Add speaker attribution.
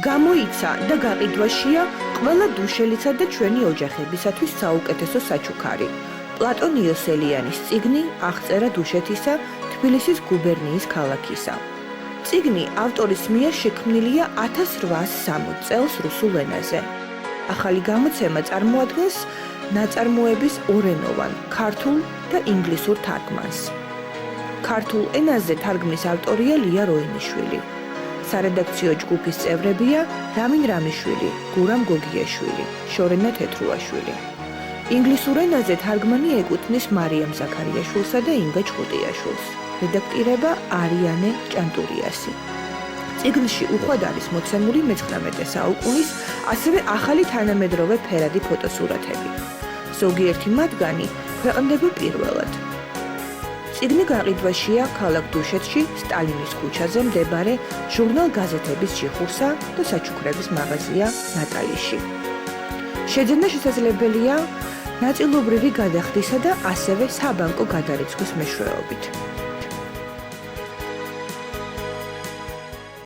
Speaker 1: გამოიცა და გაყიდვაშია ყველა დუშელისა და ჩვენი ოჯახებისათვის საუკეთესო საჩუქარი. პლატონ იოსელიანის წიგნი აღწერა დუშეთისა, თბილისის გუბერნიის ქალაქისა. წიგნი ავტორის მიერ შექმნილია 1860 წელს რუსულ ენაზე. ახალი გამოცემა წარმოადგენს ნაწარმოების ორენოვან, ქართულ და ინგლისურ თარგმანს. ქართულ ენაზე თარგმნის ავტორია ლია როინიშვილი. სარედაქციო ჯგუფის წევრებია რამინ რამიშვილი, გურამ გოგიაშვილი, შორენა თეთრუაშვილი. ინგლისურ ენაზე თარგმანი ეკუთვნის მარიამ ზაქარიაშვილსა და ინგა ჩხუტიაშვილს. რედაქტირება არიანე ჭანტურიასი. წიგნში უხვად არის მოცემული მე-19 საუკუნის, ასევე ახალი თანამედროვე ფერადი ფოტოსურათები. ზოგიერთი მათგანი ქვეყნდება პირველად. წიგნი გაყიდვაშია ქალაქ დუშეთში, სტალინის ქუჩაზე მდებარე ჟურნალ-გაზეთების ჯიხურსა და საჩუქრების მაღაზია ნატალიში. შეძენა შესაძლებელია ნაწილობრივი გადახდისა და ასევე საბანკო გადარიცხვის მეშვეობით.